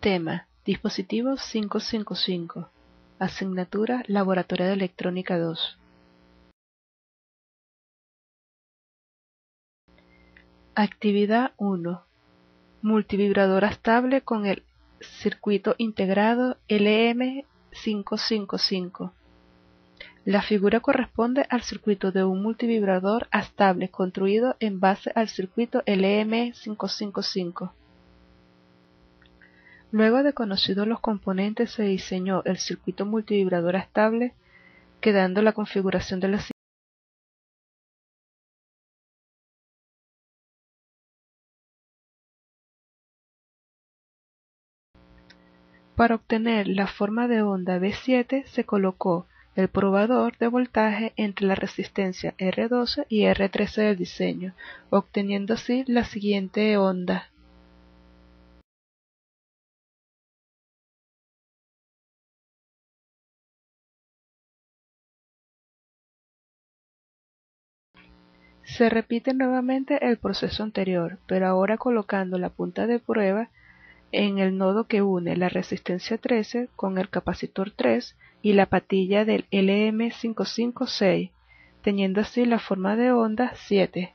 Tema: Dispositivo 555. Asignatura: Laboratorio de Electrónica 2. Actividad 1. Multivibrador estable con el circuito integrado LM555. La figura corresponde al circuito de un multivibrador estable construido en base al circuito LM555. Luego de conocidos los componentes, se diseñó el circuito multivibrador estable, quedando la configuración de la siguiente. Para obtener la forma de onda B7 se colocó el probador de voltaje entre la resistencia R12 y R13 del diseño, obteniendo así la siguiente onda. Se repite nuevamente el proceso anterior, pero ahora colocando la punta de prueba en el nodo que une la resistencia 13 con el capacitor 3 y la patilla del LM556, teniendo así la forma de onda 7.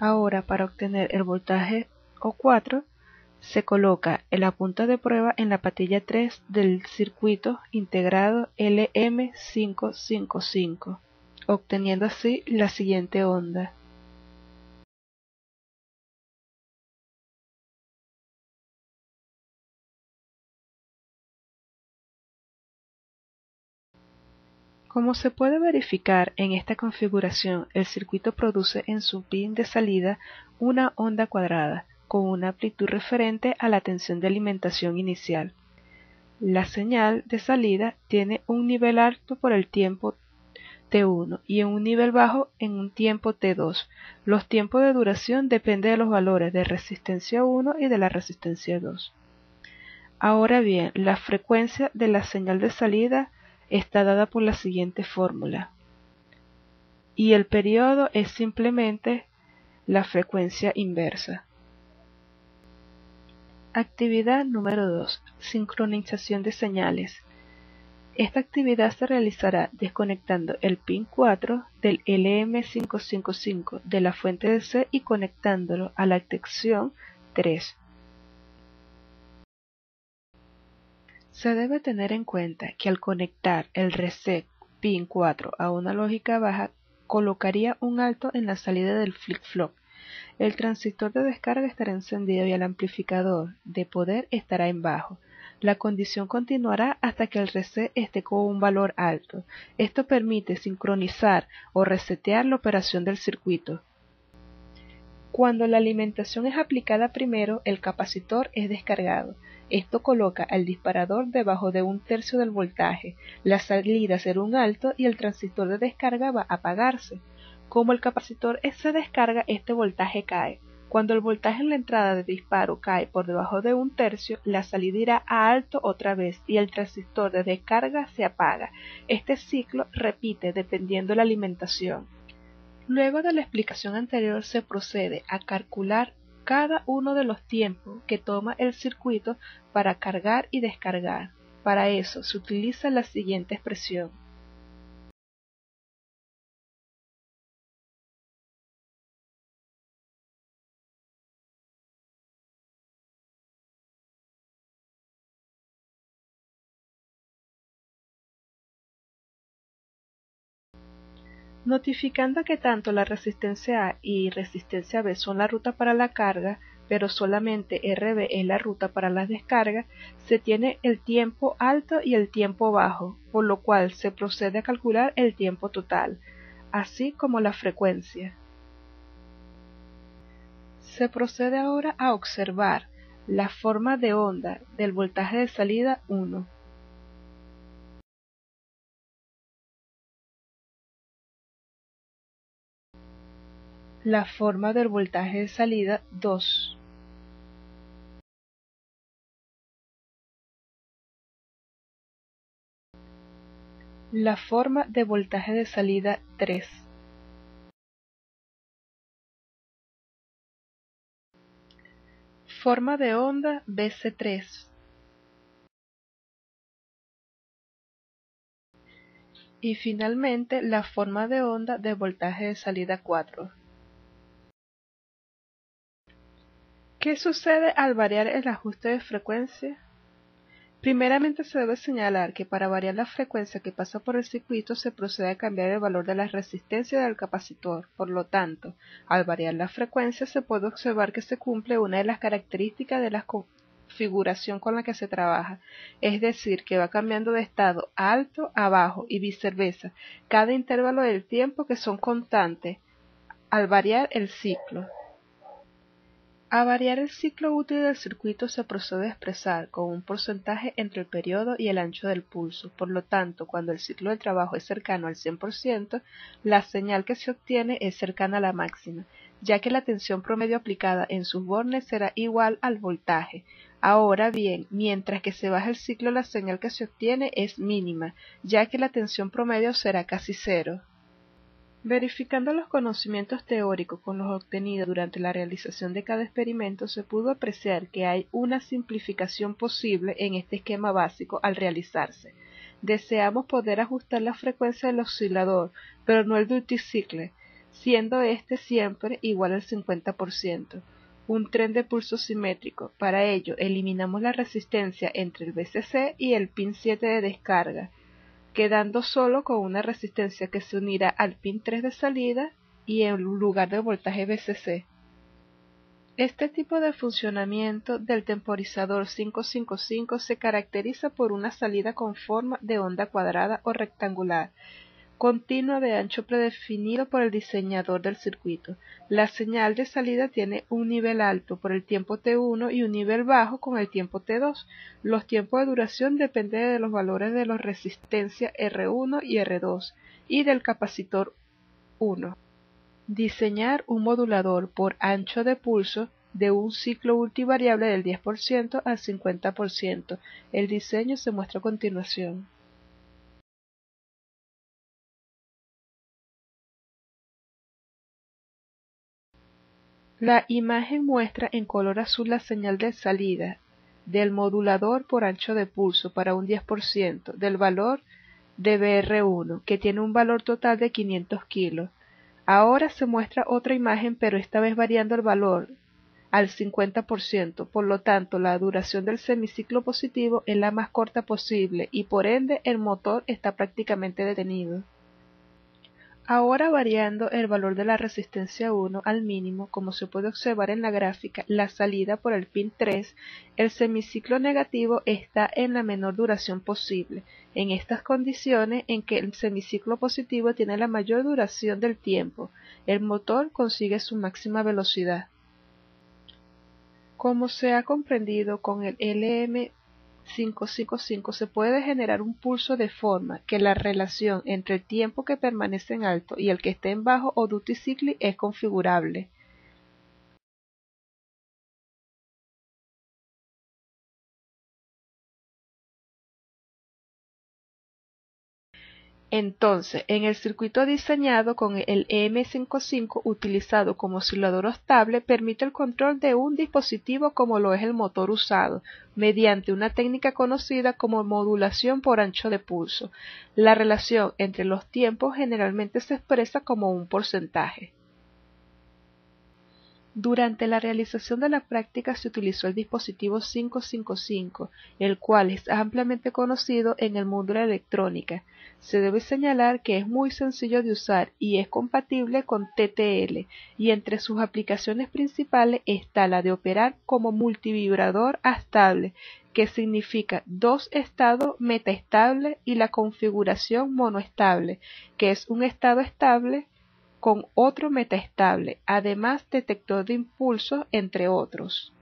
Ahora, para obtener el voltaje O4, se coloca la punta de prueba en la patilla 3 del circuito integrado LM555, obteniendo así la siguiente onda. Como se puede verificar en esta configuración, el circuito produce en su pin de salida una onda cuadrada, con una amplitud referente a la tensión de alimentación inicial. La señal de salida tiene un nivel alto por el tiempo T1 y un nivel bajo en un tiempo T2. Los tiempos de duración dependen de los valores de resistencia 1 y de la resistencia 2. Ahora bien, la frecuencia de la señal de salida está dada por la siguiente fórmula, y el periodo es simplemente la frecuencia inversa. Actividad número 2. Sincronización de señales. Esta actividad se realizará desconectando el pin 4 del LM555 de la fuente DC y conectándolo a la sección 3. Se debe tener en cuenta que al conectar el reset pin 4 a una lógica baja, colocaría un alto en la salida del flip-flop. El transistor de descarga estará encendido y el amplificador de poder estará en bajo. La condición continuará hasta que el reset esté con un valor alto. Esto permite sincronizar o resetear la operación del circuito. Cuando la alimentación es aplicada primero, el capacitor es descargado. Esto coloca al disparador debajo de 1/3 del voltaje. La salida será un alto y el transistor de descarga va a apagarse. Como el capacitor se descarga, este voltaje cae. Cuando el voltaje en la entrada de disparo cae por debajo de 1/3, la salida irá a alto otra vez y el transistor de descarga se apaga. Este ciclo repite dependiendo de la alimentación. Luego de la explicación anterior se procede a calcular cada uno de los tiempos que toma el circuito para cargar y descargar. Para eso se utiliza la siguiente expresión. Notificando que tanto la resistencia A y resistencia B son la ruta para la carga, pero solamente RB es la ruta para la descarga, se tiene el tiempo alto y el tiempo bajo, por lo cual se procede a calcular el tiempo total, así como la frecuencia. Se procede ahora a observar la forma de onda del voltaje de salida 1. La forma del voltaje de salida 2. La forma de voltaje de salida 3. Forma de onda BC3. Y finalmente la forma de onda de voltaje de salida 4. ¿Qué sucede al variar el ajuste de frecuencia? Primeramente se debe señalar que para variar la frecuencia que pasa por el circuito se procede a cambiar el valor de la resistencia del capacitor. Por lo tanto, al variar la frecuencia se puede observar que se cumple una de las características de la configuración con la que se trabaja, es decir, que va cambiando de estado alto a bajo y viceversa, cada intervalo del tiempo que son constantes al variar el ciclo. A variar el ciclo útil del circuito se procede a expresar con un porcentaje entre el periodo y el ancho del pulso. Por lo tanto, cuando el ciclo de trabajo es cercano al 100%, la señal que se obtiene es cercana a la máxima, ya que la tensión promedio aplicada en sus bornes será igual al voltaje. Ahora bien, mientras que se baja el ciclo, la señal que se obtiene es mínima, ya que la tensión promedio será casi cero. Verificando los conocimientos teóricos con los obtenidos durante la realización de cada experimento, se pudo apreciar que hay una simplificación posible en este esquema básico al realizarse. Deseamos poder ajustar la frecuencia del oscilador, pero no el duty cycle, siendo este siempre igual al 50%. Un tren de pulso simétrico. Para ello, eliminamos la resistencia entre el VCC y el pin 7 de descarga, quedando solo con una resistencia que se unirá al pin 3 de salida y en lugar de voltaje VCC. Este tipo de funcionamiento del temporizador 555 se caracteriza por una salida con forma de onda cuadrada o rectangular, continua de ancho predefinido por el diseñador del circuito. La señal de salida tiene un nivel alto por el tiempo T1 y un nivel bajo con el tiempo T2. Los tiempos de duración dependen de los valores de la resistencia R1 y R2 y del capacitor 1. Diseñar un modulador por ancho de pulso de un ciclo multivariable del 10% al 50%. El diseño se muestra a continuación. La imagen muestra en color azul la señal de salida del modulador por ancho de pulso para un 10% del valor de BR1, que tiene un valor total de 500 kilos. Ahora se muestra otra imagen, pero esta vez variando el valor al 50%, por lo tanto la duración del semiciclo positivo es la más corta posible y por ende el motor está prácticamente detenido. Ahora variando el valor de la resistencia 1 al mínimo, como se puede observar en la gráfica, la salida por el pin 3, el semiciclo negativo está en la menor duración posible. En estas condiciones en que el semiciclo positivo tiene la mayor duración del tiempo, el motor consigue su máxima velocidad. Como se ha comprendido con el LM555 se puede generar un pulso de forma que la relación entre el tiempo que permanece en alto y el que esté en bajo o duty cycle es configurable. Entonces, en el circuito diseñado con el EM55 utilizado como oscilador estable permite el control de un dispositivo como lo es el motor usado, mediante una técnica conocida como modulación por ancho de pulso. La relación entre los tiempos generalmente se expresa como un porcentaje. Durante la realización de la práctica se utilizó el dispositivo 555, el cual es ampliamente conocido en el mundo de la electrónica. Se debe señalar que es muy sencillo de usar y es compatible con TTL, y entre sus aplicaciones principales está la de operar como multivibrador estable, que significa dos estados metaestables, y la configuración monoestable, que es un estado estable con otro metaestable, además detector de impulsos, entre otros.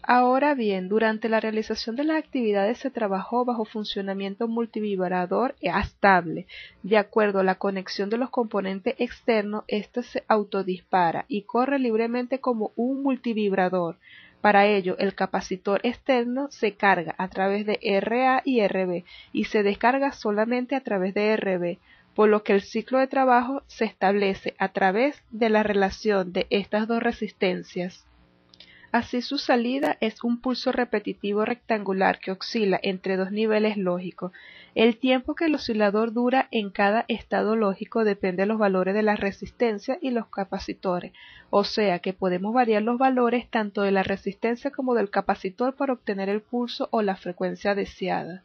Ahora bien, durante la realización de las actividades se trabajó bajo funcionamiento multivibrador estable. De acuerdo a la conexión de los componentes externos, éste se autodispara y corre libremente como un multivibrador. Para ello, el capacitor externo se carga a través de RA y RB y se descarga solamente a través de RB, por lo que el ciclo de trabajo se establece a través de la relación de estas dos resistencias. Así su salida es un pulso repetitivo rectangular que oscila entre dos niveles lógicos. El tiempo que el oscilador dura en cada estado lógico depende de los valores de la resistencia y los capacitores, o sea que podemos variar los valores tanto de la resistencia como del capacitor para obtener el pulso o la frecuencia deseada.